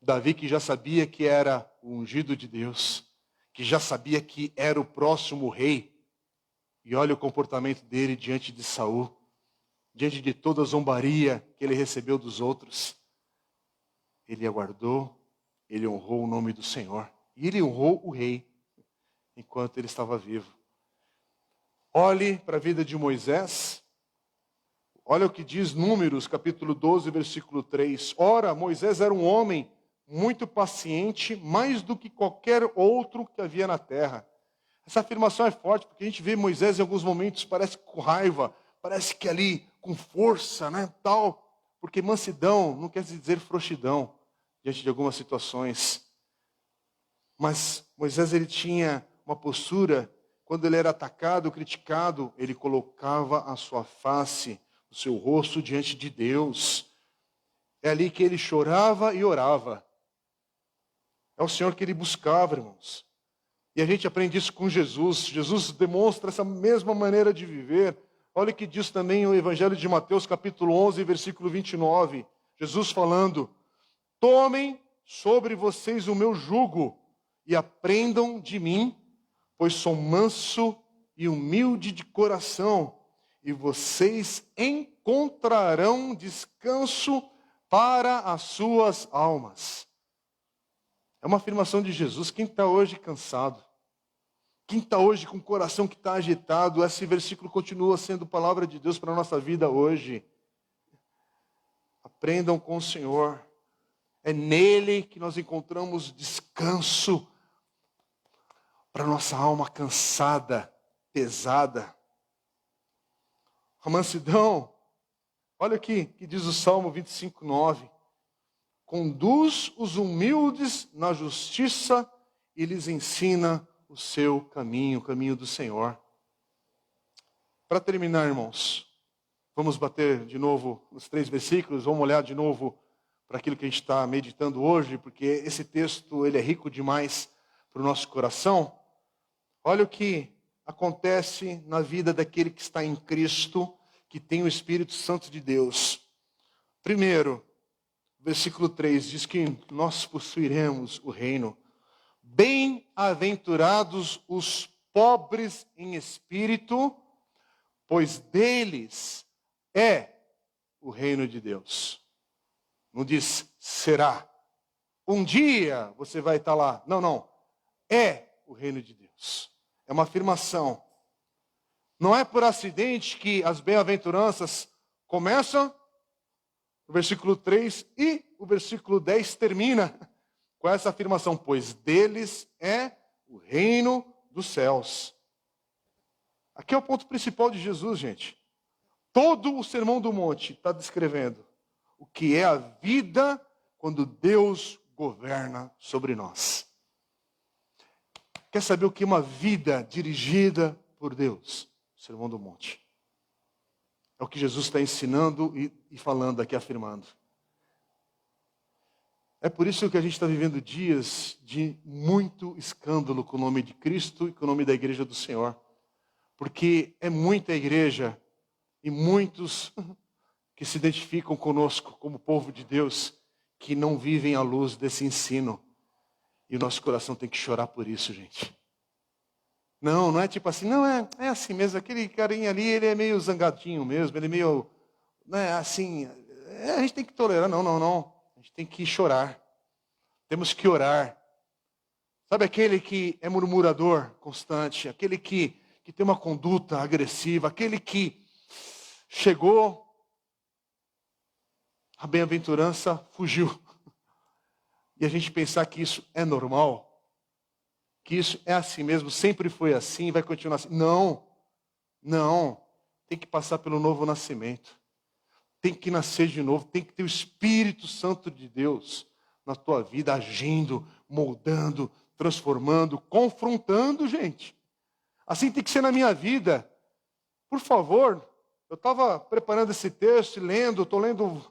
Davi que já sabia que era o ungido de Deus, que já sabia que era o próximo rei. E olha o comportamento dele diante de Saul, diante de toda a zombaria que ele recebeu dos outros. Ele aguardou, ele honrou o nome do Senhor. E ele honrou o rei enquanto ele estava vivo. Olhe para a vida de Moisés. Olha o que diz Números, capítulo 12, versículo 3. Ora, Moisés era um homem muito paciente, mais do que qualquer outro que havia na terra. Essa afirmação é forte, porque a gente vê Moisés em alguns momentos, parece com raiva, parece que ali com força, né, tal. Porque mansidão não quer dizer frouxidão diante de algumas situações. Mas Moisés, ele tinha uma postura, quando ele era atacado, criticado, ele colocava a sua face, o seu rosto diante de Deus. É ali que ele chorava e orava. É o Senhor que ele buscava, irmãos. E a gente aprende isso com Jesus. Jesus demonstra essa mesma maneira de viver. Olha o que diz também o Evangelho de Mateus, capítulo 11, versículo 29. Jesus falando: tomem sobre vocês o meu jugo e aprendam de mim, pois sou manso e humilde de coração, e vocês encontrarão descanso para as suas almas. É uma afirmação de Jesus. Quem está hoje cansado, quem está hoje com o coração que está agitado, esse versículo continua sendo palavra de Deus para a nossa vida hoje. Aprendam com o Senhor. É nele que nós encontramos descanso para a nossa alma cansada, pesada. A mansidão, olha aqui que diz o Salmo 25, 9. Conduz os humildes na justiça e lhes ensina o seu caminho, o caminho do Senhor. Para terminar, irmãos, vamos bater de novo nos 3 versículos, vamos olhar de novo para aquilo que a gente está meditando hoje, porque esse texto ele é rico demais para o nosso coração. Olha o que acontece na vida daquele que está em Cristo, que tem o Espírito Santo de Deus. Primeiro, versículo 3 diz que nós possuiremos o reino. Bem-aventurados os pobres em espírito, pois deles é o reino de Deus. Não diz será. Um dia você vai estar lá. Não, não. É o reino de Deus. É uma afirmação. Não é por acidente que as bem-aventuranças começam no versículo 3 e o versículo 10 termina com essa afirmação, pois deles é o reino dos céus. Aqui é o ponto principal de Jesus, gente. Todo o Sermão do Monte está descrevendo o que é a vida quando Deus governa sobre nós. Quer saber o que é uma vida dirigida por Deus? O Sermão do Monte. É o que Jesus está ensinando e falando aqui, afirmando. É por isso que a gente está vivendo dias de muito escândalo com o nome de Cristo e com o nome da igreja do Senhor. Porque é muita igreja e muitos que se identificam conosco como povo de Deus, que não vivem à luz desse ensino. E o nosso coração tem que chorar por isso, gente. Não, não é tipo assim, não, é assim mesmo, aquele carinha ali, ele é meio zangadinho mesmo, ele é meio, não é assim, a gente tem que tolerar. Não, não, não. A gente tem que chorar. Temos que orar. Sabe aquele que é murmurador constante, aquele que tem uma conduta agressiva, aquele que chegou, a bem-aventurança fugiu. E a gente pensar que isso é normal, que isso é assim mesmo, sempre foi assim, vai continuar assim. Não, não. Tem que passar pelo novo nascimento. Tem que nascer de novo, tem que ter o Espírito Santo de Deus na tua vida, agindo, moldando, transformando, confrontando, gente. Assim tem que ser na minha vida. Por favor, eu estava preparando esse texto, lendo, estou lendo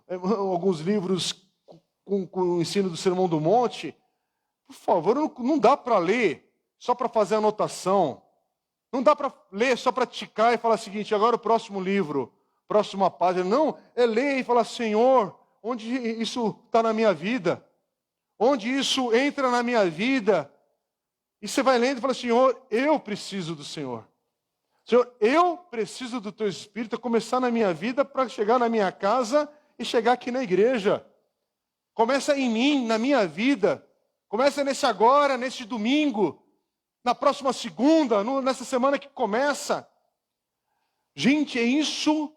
alguns livros com o ensino do Sermão do Monte. Por favor, não dá para ler só para fazer anotação. Não dá para ler só para ticar e falar o seguinte, agora o próximo livro, próxima página. Não, é ler e falar, Senhor, onde isso está na minha vida? Onde isso entra na minha vida? E você vai lendo e fala, Senhor, eu preciso do Senhor. Senhor, eu preciso do Teu Espírito, começar na minha vida para chegar na minha casa e chegar aqui na igreja. Começa em mim, na minha vida. Começa nesse agora, nesse domingo, na próxima segunda, nessa semana que começa. Gente, é isso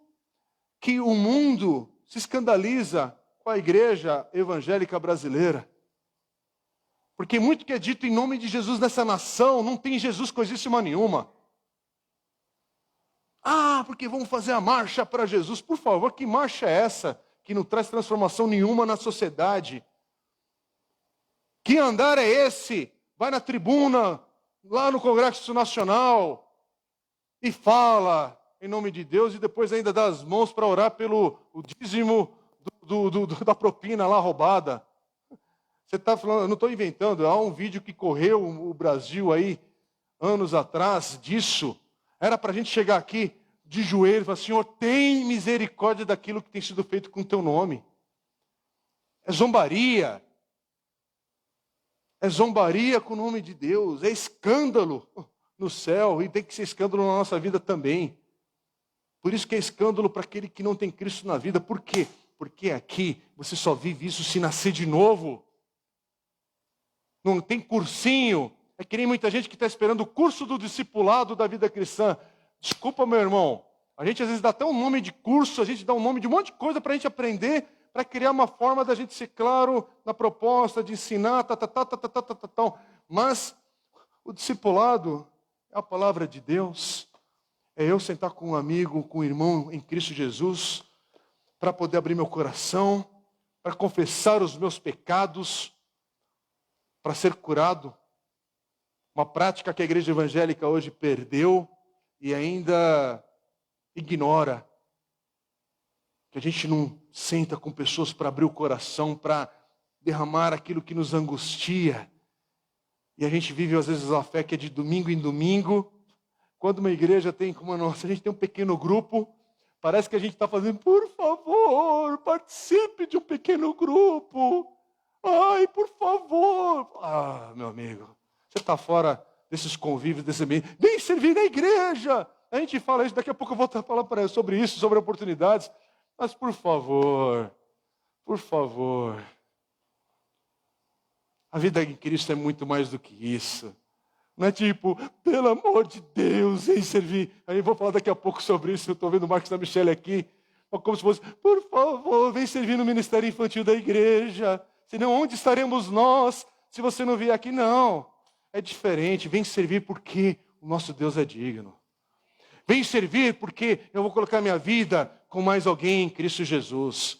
que o mundo se escandaliza com a igreja evangélica brasileira. Porque muito que é dito em nome de Jesus nessa nação, não tem Jesus coisíssima nenhuma. Ah, porque vamos fazer a marcha para Jesus. Por favor, que marcha é essa que não traz transformação nenhuma na sociedade? Que andar é esse? Vai na tribuna, lá no Congresso Nacional, e fala em nome de Deus, e depois ainda dá as mãos para orar pelo o dízimo da propina lá roubada. Você está falando, eu não estou inventando, há um vídeo que correu o Brasil aí, anos atrás, disso. Era para a gente chegar aqui de joelhos e falar, Senhor, tem misericórdia daquilo que tem sido feito com o Teu nome. É zombaria. É zombaria com o nome de Deus. É escândalo no céu e tem que ser escândalo na nossa vida também. Por isso que é escândalo para aquele que não tem Cristo na vida. Por quê? Porque aqui você só vive isso se nascer de novo. Não tem cursinho. É que nem muita gente que está esperando o curso do discipulado da vida cristã. Desculpa, meu irmão. A gente às vezes dá até um nome de curso, a gente dá um nome de um monte de coisa para a gente aprender, para criar uma forma da gente ser claro na proposta de ensinar, Mas o discipulado é a palavra de Deus. É eu sentar com um amigo, com um irmão em Cristo Jesus, para poder abrir meu coração, para confessar os meus pecados, para ser curado. Uma prática que a igreja evangélica hoje perdeu e ainda ignora. Que a gente não senta com pessoas para abrir o coração, para derramar aquilo que nos angustia. E a gente vive às vezes a fé que é de domingo em domingo. Quando uma igreja tem como a nossa, a gente tem um pequeno grupo, parece que a gente está fazendo, por favor, participe de um pequeno grupo. Ai, por favor. Ah, meu amigo, você está fora desses convívios, desse ambiente. Vem servir na igreja. A gente fala isso, daqui a pouco eu vou falar sobre isso, sobre oportunidades. Mas por favor, a vida em Cristo é muito mais do que isso. Não é tipo, pelo amor de Deus, vem servir. Aí eu vou falar daqui a pouco sobre isso, eu estou vendo o Marcos da Michelle aqui. Como se fosse, por favor, vem servir no ministério infantil da igreja. Senão onde estaremos nós se você não vier aqui? Não, é diferente. Vem servir porque o nosso Deus é digno. Vem servir porque eu vou colocar minha vida com mais alguém em Cristo Jesus.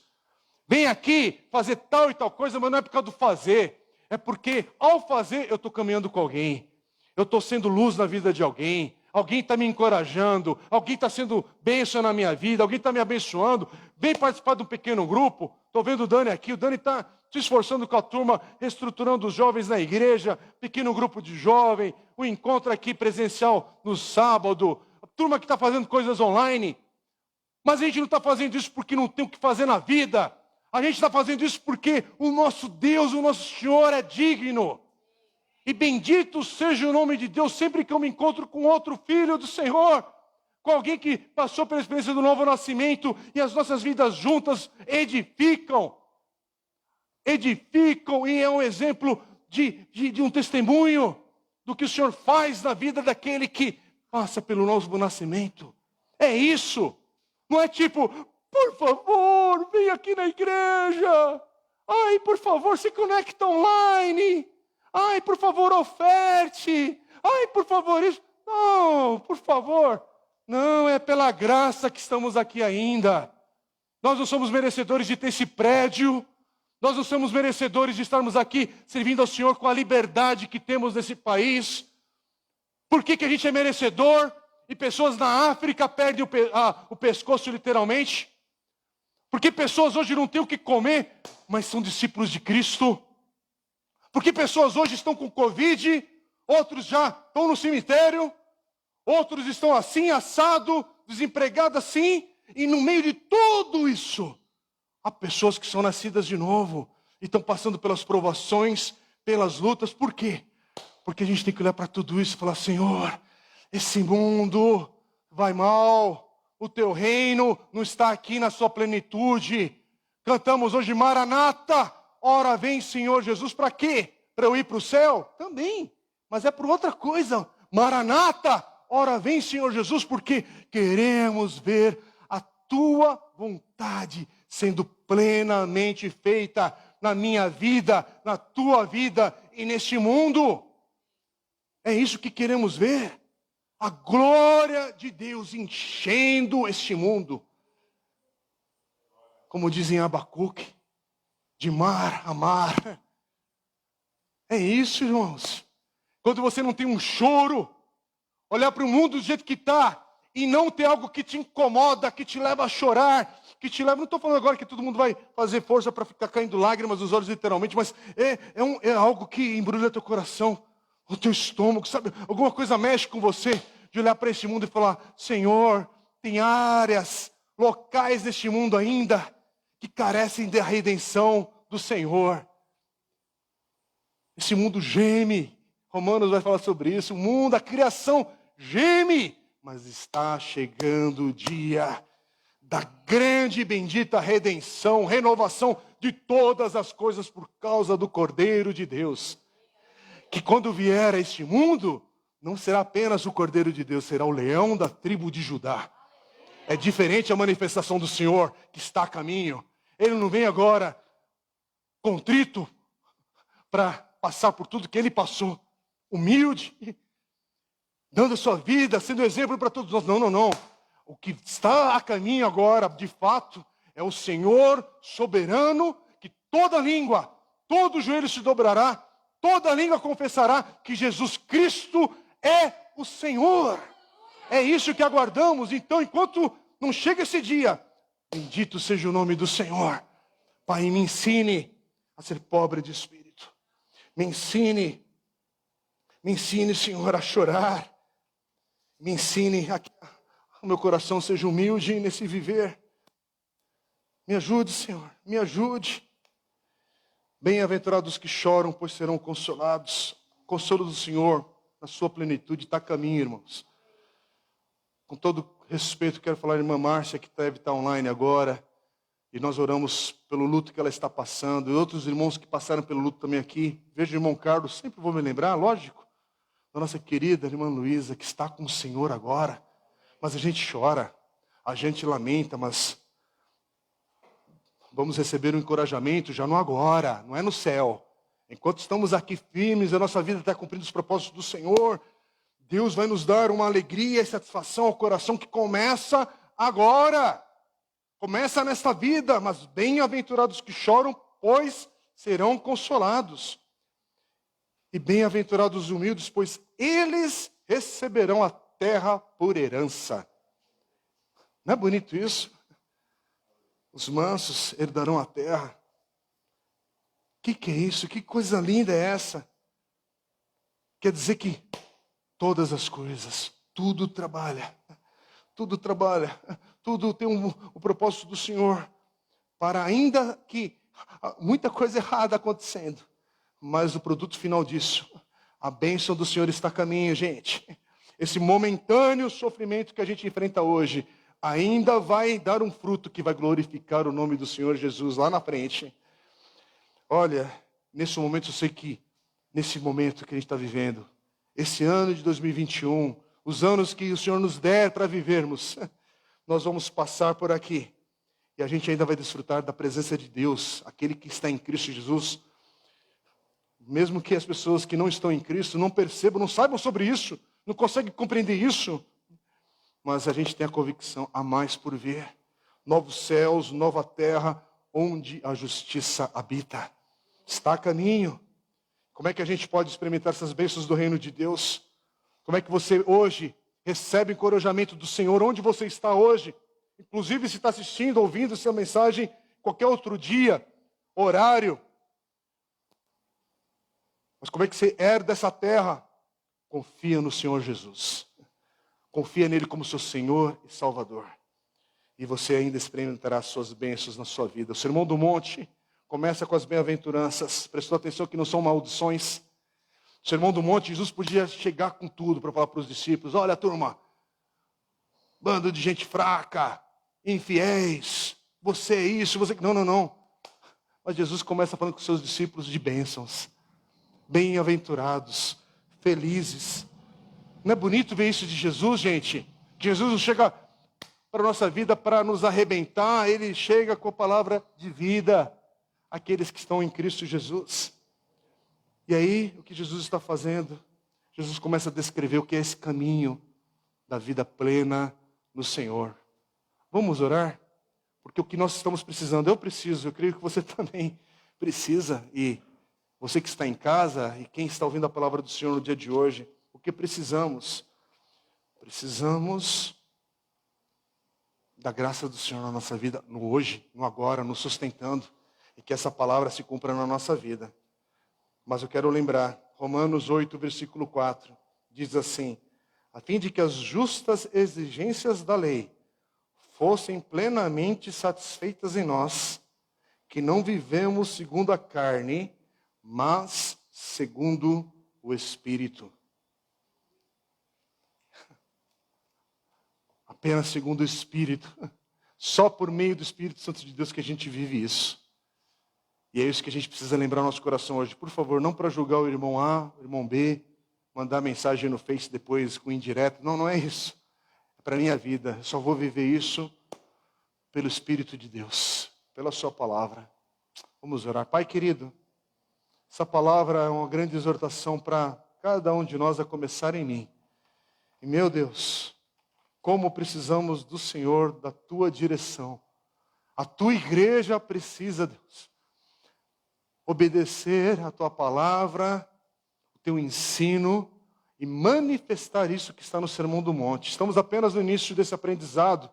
Vem aqui fazer tal e tal coisa, mas não é por causa do fazer. É porque ao fazer eu estou caminhando com alguém. Eu estou sendo luz na vida de alguém. Alguém está me encorajando. Alguém está sendo bênção na minha vida. Alguém está me abençoando. Vem participar de um pequeno grupo. Estou vendo o Dani aqui. O Dani está se esforçando com a turma, reestruturando os jovens na igreja. Pequeno grupo de jovem. O encontro aqui presencial no sábado. A turma que está fazendo coisas online. Mas a gente não está fazendo isso porque não tem o que fazer na vida. A gente está fazendo isso porque o nosso Deus, o nosso Senhor é digno. E bendito seja o nome de Deus sempre que eu me encontro com outro filho do Senhor, com alguém que passou pela experiência do novo nascimento, e as nossas vidas juntas edificam. Edificam, e é um exemplo de um testemunho do que o Senhor faz na vida daquele que passa pelo novo nascimento. É isso. Não é tipo, por favor, vem aqui na igreja. Ai, por favor, se conecta online. Ai, por favor, oferte. Ai, por favor, isso. Não, por favor. Não, é pela graça que estamos aqui ainda. Nós não somos merecedores de ter esse prédio. Nós não somos merecedores de estarmos aqui servindo ao Senhor com a liberdade que temos nesse país. Por que a gente é merecedor e pessoas na África perdem o pescoço literalmente? Porque pessoas hoje não têm o que comer, mas são discípulos de Cristo. Porque pessoas hoje estão com Covid, outros já estão no cemitério, outros estão assim, assado, desempregados assim, e no meio de tudo isso, há pessoas que são nascidas de novo e estão passando pelas provações, pelas lutas. Por quê? Porque a gente tem que olhar para tudo isso e falar, Senhor, esse mundo vai mal, o teu reino não está aqui na sua plenitude. Cantamos hoje, Maranata, ora vem Senhor Jesus, para quê? Para eu ir para o céu? Também, mas é por outra coisa. Maranata, ora vem Senhor Jesus, porque queremos ver a tua vontade sendo plenamente feita na minha vida, na tua vida e neste mundo. É isso que queremos ver. A glória de Deus enchendo este mundo. Como dizem Abacuque, de mar a mar. É isso, irmãos. Quando você não tem um choro, olhar para o mundo do jeito que está, e não ter algo que te incomoda, que te leva a chorar, que te leva... Não estou falando agora que todo mundo vai fazer força para ficar caindo lágrimas nos olhos literalmente, mas é algo que embrulha teu coração, o teu estômago, sabe? Alguma coisa mexe com você, de olhar para este mundo e falar, Senhor, tem áreas, locais deste mundo ainda, que carecem da redenção do Senhor. Esse mundo geme, Romanos vai falar sobre isso, o mundo, a criação geme, mas está chegando o dia da grande e bendita redenção, renovação de todas as coisas por causa do Cordeiro de Deus. Que quando vier a este mundo, não será apenas o Cordeiro de Deus, será o leão da tribo de Judá. É diferente a manifestação do Senhor que está a caminho. Ele não vem agora contrito para passar por tudo que ele passou. Humilde, dando a sua vida, sendo exemplo para todos nós. Não, não, não. O que está a caminho agora, de fato, é o Senhor soberano, que toda língua, todo joelho se dobrará, toda língua confessará que Jesus Cristo é o Senhor. É isso que aguardamos. Então, enquanto não chega esse dia, bendito seja o nome do Senhor. Pai, me ensine a ser pobre de espírito. Me ensine, Senhor, a chorar. Me ensine a que o meu coração seja humilde nesse viver. Me ajude, Senhor, me ajude. Bem-aventurados que choram, pois serão consolados. O consolo do Senhor, na sua plenitude, está a caminho, irmãos. Com todo respeito, quero falar à irmã Márcia, que deve estar online agora. E nós oramos pelo luto que ela está passando. E outros irmãos que passaram pelo luto também aqui. Vejo o irmão Carlos, sempre vou me lembrar, lógico. Da nossa querida irmã Luísa, que está com o Senhor agora. Mas a gente chora, a gente lamenta, mas vamos receber um encorajamento já no agora, não é no céu. Enquanto estamos aqui firmes, a nossa vida está cumprindo os propósitos do Senhor. Deus vai nos dar uma alegria e satisfação ao coração que começa agora. Começa nesta vida, mas bem-aventurados que choram, pois serão consolados. E bem-aventurados os humildes, pois eles receberão a terra por herança. Não é bonito isso? Os mansos herdarão a terra. Que é isso? Que coisa linda é essa? Quer dizer que todas as coisas, tudo trabalha, tudo tem o propósito do Senhor, para ainda que muita coisa errada acontecendo, mas o produto final disso, a bênção do Senhor está a caminho, gente. esse momentâneo sofrimento que a gente enfrenta hoje, ainda vai dar um fruto que vai glorificar o nome do Senhor Jesus lá na frente. Olha, nesse momento eu sei que, nesse momento que a gente está vivendo, esse ano de 2021, os anos que o Senhor nos der para vivermos, nós vamos passar por aqui. E a gente ainda vai desfrutar da presença de Deus, aquele que está em Cristo Jesus. Mesmo que as pessoas que não estão em Cristo não percebam, não saibam sobre isso, não conseguem compreender isso. Mas a gente tem a convicção, há mais por vir. Novos céus, nova terra, onde a justiça habita. Está a caminho. Como é que a gente pode experimentar essas bênçãos do reino de Deus? Como é que você hoje recebe o encorajamento do Senhor? Onde você está hoje? Inclusive se está assistindo, ouvindo essa mensagem, qualquer outro dia, horário. Mas como é que você herda essa terra? Confia no Senhor Jesus. Confia nele como seu Senhor e Salvador. E você ainda experimentará as suas bênçãos na sua vida. O Sermão do Monte começa com as bem-aventuranças. Prestou atenção que não são maldições. O Sermão do Monte, Jesus podia chegar com tudo para falar para os discípulos. Olha, turma, bando de gente fraca, infiéis, você é isso, você... Não. Mas Jesus começa falando com os seus discípulos de bênçãos. Bem-aventurados, felizes. Não é bonito ver isso de Jesus, gente? Jesus não chega para a nossa vida para nos arrebentar, ele chega com a palavra de vida. Aqueles que estão em Cristo Jesus. E aí, o que Jesus está fazendo? Jesus começa a descrever o que é esse caminho da vida plena no Senhor. Vamos orar? Porque o que nós estamos precisando, eu preciso, eu creio que você também precisa. E você que está em casa e quem está ouvindo a palavra do Senhor no dia de hoje, o que precisamos? Precisamos da graça do Senhor na nossa vida, no hoje, no agora, nos sustentando. E que essa palavra se cumpra na nossa vida. Mas eu quero lembrar, Romanos 8, versículo 4, diz assim: a fim de que as justas exigências da lei fossem plenamente satisfeitas em nós, que não vivemos segundo a carne, mas segundo o Espírito. Apenas segundo o Espírito. Só por meio do Espírito Santo de Deus que a gente vive isso. E é isso que a gente precisa lembrar no nosso coração hoje. Por favor, não para julgar o irmão A, o irmão B, mandar mensagem no Face depois com indireto. Não é isso. É para a minha vida. Eu só vou viver isso pelo Espírito de Deus, pela sua palavra. Vamos orar. Pai querido, essa palavra é uma grande exortação para cada um de nós, a começar em mim. E meu Deus, como precisamos do Senhor, da tua direção. A tua igreja precisa, Deus, obedecer a tua palavra, o teu ensino e manifestar isso que está no Sermão do Monte. Estamos apenas no início desse aprendizado,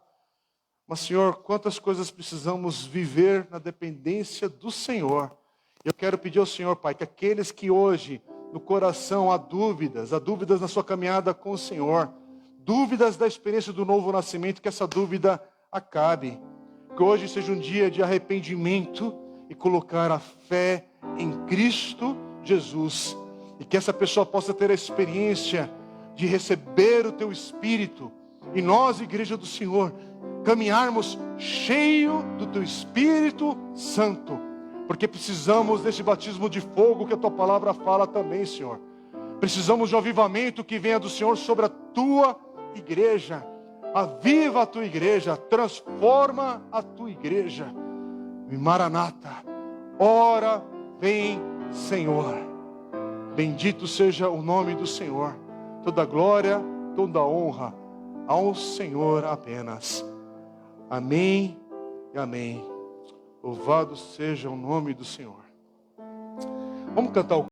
mas, Senhor, quantas coisas precisamos viver na dependência do Senhor. Eu quero pedir ao Senhor, Pai, que aqueles que hoje no coração há dúvidas na sua caminhada com o Senhor, dúvidas da experiência do novo nascimento, que essa dúvida acabe. Que hoje seja um dia de arrependimento e colocar a fé em Cristo Jesus. E que essa pessoa possa ter a experiência de receber o teu Espírito. E nós, Igreja do Senhor, caminharmos cheio do teu Espírito Santo. Porque precisamos desse batismo de fogo que a tua palavra fala também, Senhor. Precisamos de um avivamento que venha do Senhor sobre a tua igreja. Aviva a tua igreja, transforma a tua igreja. E Maranata, ora vem, Senhor. Bendito seja o nome do Senhor. Toda glória, toda honra ao Senhor apenas. Amém e amém. Louvado seja o nome do Senhor. Vamos cantar o